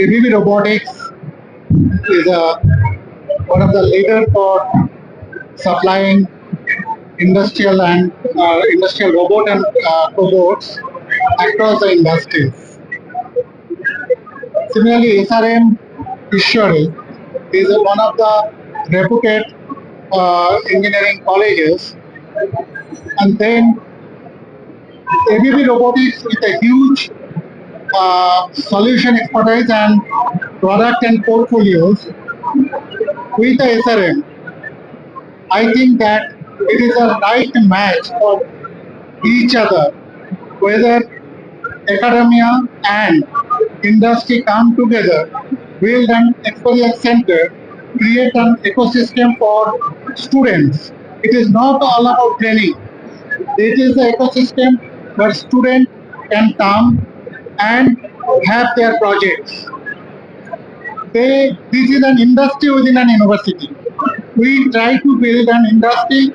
ABB Robotics is one of the leaders for supplying industrial and industrial robot and robots across the industries. Similarly, SRM Ishwari is one of the reputed engineering colleges, and then ABB Robotics with a huge solution expertise and product and portfolios with the SRM. I think that it is a right match for each other, whether academia and industry come together, build an experience center, create an ecosystem for students. It is not all about training. It is the ecosystem where students can come and have their projects. This is an industry within an university. We try to build an industry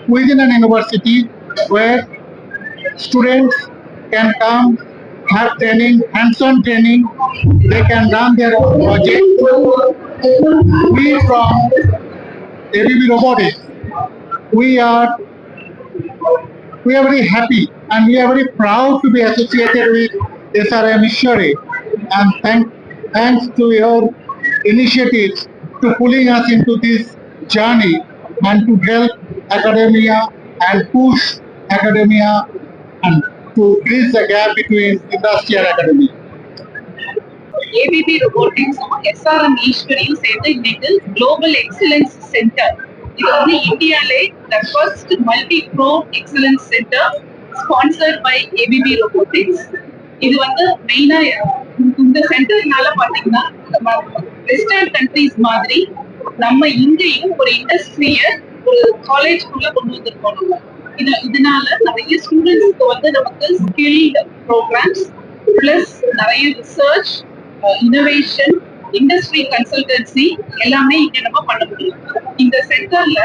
within an university where students can come, have training, hands-on training. They can run their own project. We from ABB Robotics, we are very happy and we are very proud to be associated with SRM Ishwari, and thanks to your initiatives to pulling us into this journey and to help academia and push academia and to bridge the gap between industry and academia. ABB Robotics SRM ஈஸ்வரியும் சேர்ந்து இன்னைக்கு global excellence centre, இது வந்து இந்தியாலே the first multi pro excellence centre sponsored by ABB Robotics. இது வந்து மெயினா இந்த சென்டர்னால பாத்தீங்கன்னா வெஸ்டர்ன் கண்ட்ரீஸ் மாதிரி நம்ம இங்கேயும் ஒரு இண்டஸ்ட்ரிய ஒரு காலேஜ்குள்ள கொண்டு வந்திருக்கோம். இதனால நிறைய ஸ்டூடெண்ட்ஸ்க்கு வந்து நமக்கு ஸ்கில்ட் ப்ரோக்ராம்ஸ் பிளஸ் நிறைய ரிசர்ச், இனோவேஷன், இண்டஸ்ட்ரி கன்சல்டன்சி எல்லாமே இங்க நம்ம பண்ண முடியும். இந்த சென்டர்ல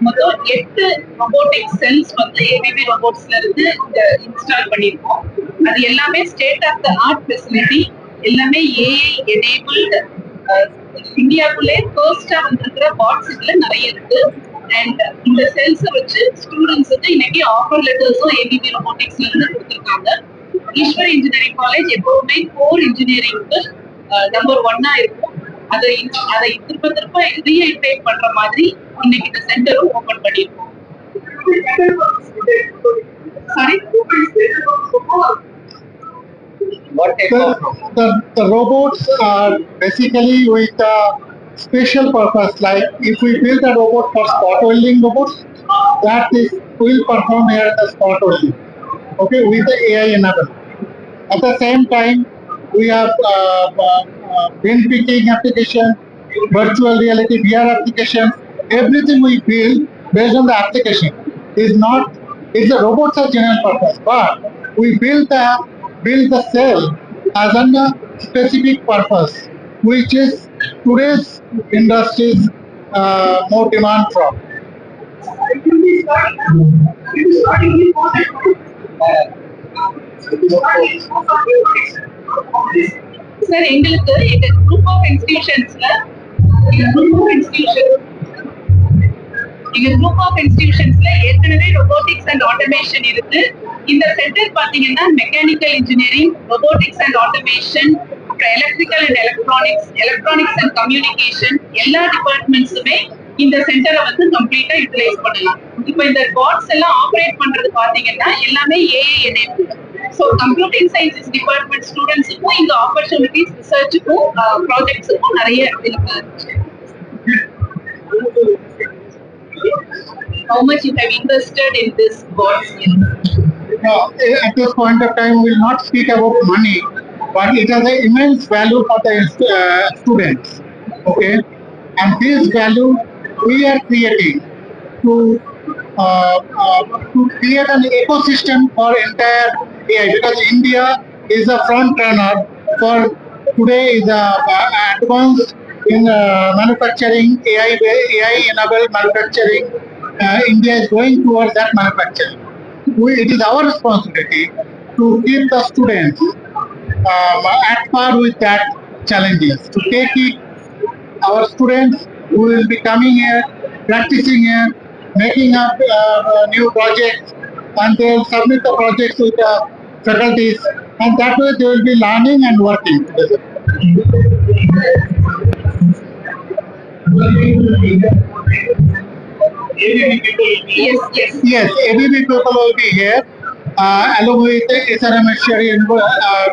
மொத்தம் 8 ரொபோட்டிக் செல்ஸ் வந்து ABB ரோபோட்ஸ்ல இருந்து இங்க இன்ஸ்டால் பண்ணிருக்கோம். அது எல்லாமே state of the art facility, எல்லாமே AI எனேபிள்டு. இந்தியாவுக்குள்ளே ஃபர்ஸ்டா வந்திருக்கிற பாட்ஸ் இதுல நிறைய இருக்கு. அண்ட் இந்த செல்ஸ் வச்சு ஸ்டூடெண்ட்ஸுக்கு இன்னைக்கு ஆஃபர் லெட்டர்ஸும் ABB ரோபோட்டிக்ஸ்ல இருந்து கொடுத்துருக்காங்க. ஈஸ்வரி இன்ஜினியரிங் காலேஜ் எப்பவுமே கோர் இன்ஜினியரிங்க்கு நம்பர் 1 இருக்கும். அதை திரும்ப ரீஐடேட் பண்ற மாதிரி இன்னைக்கு இந்த சென்டரும் ஓபன் பண்ணிருக்கோம். The robots are basically with a special purpose. Like if we build a robot for spot welding robots, that is will perform here the spot welding. Okay, with the AI enabled. At the same time, we have bin picking application, virtual reality VR application. Everything we build based on the application is not. It's the robots are general purpose, but we build the cell as a specific purpose, which is today's industry's more demand from. Sir, எங்களுக்கு எங்க group of இன்ஸ்டிடியூஷன்ஸ்ல ஏற்கனவே robotics and automation இருக்கு. இந்த centre பாத்தீங்கன்னா mechanical engineering, robotics and automation, அப்புறம் electrical and electronics and communication எல்லா டிபார்ட்மெண்ட்ஸுமே இந்த சென்டரை வந்து கம்ப்ளீட்டா யூட்டிலைஸ் பண்ணலாம். இப்போ இந்த பாட்ஸ் எல்லாம் ஆப்ரேட் பண்றது பாத்தீங்கன்னா எல்லாமே AI enabled. So computing sciences department ஸ்டூடெண்ட்ஸுக்கும் இங்க ஆப்பர்ச்சுனிட்டிஸ் ரிசர்ச்சுக்கும் ப்ராஜெக்ட்ஸுக்கும் நிறைய இருக்கு. How much you have invested in this bots? At this point of time, we will not speak about money, but it has an immense value for the students. Okay, and this value we are creating to create an ecosystem for entire AI, because India is a front runner for today is advanced in manufacturing, AI enabled manufacturing. India is going towards that manufacturing. It is our responsibility to keep the students at par with that challenges. To take it, our students who will be coming here, practicing here, making up new projects, and they'll submit the projects with the faculties, and that way they will be learning and working together. Yes. Yes, ABB people will be here along with SRM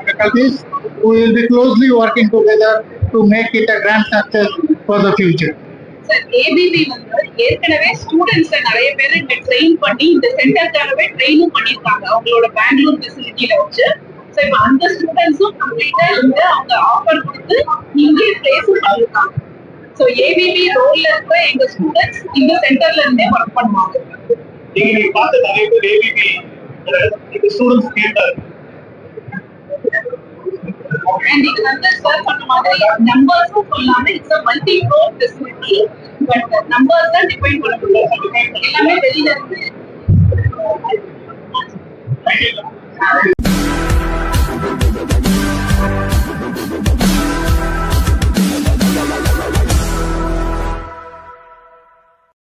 faculties. We will be closely working together to make it a grand success for the future. Sir ABP வந்து ஏற்கனவே ஸ்டூடெண்ட்ஸை நிறைய பேர் இங்க train பண்ணி இந்த சென்டருக்காகவே ட்ரெயினும் பண்ணியிருக்காங்க அவங்களோட பெங்களூர் ஃபெசிலிட்டியில வச்சு. ஸோ இப்போ அந்த ஸ்டூடெண்ட்ஸும் கம்ப்ளீட்டா இங்க அவங்க ஆஃபர் கொடுத்து இங்கே பிளேஸும் பண்ணியிருக்காங்க. ஸோ ஏபிபி ரோல்ல இருக்கிற எங்க ஸ்டூடெண்ட்ஸ் இந்த சென்டர்ல இருந்தே ஒர்க் பண்ணுவாங்க. நீங்க பார்த்த நிறைய பேர் ஏபிபி ஸ்டூடெண்ட்ஸ் கேட்டார். அண்ட் இது வந்து சார் சொன்ன மாதிரி நம்பர்ஸும் சொல்லாம it's a multi pro facility. But numbers தான் டிபெண்ட் பண்ண முடியும். எல்லாமே வெளியில இருந்து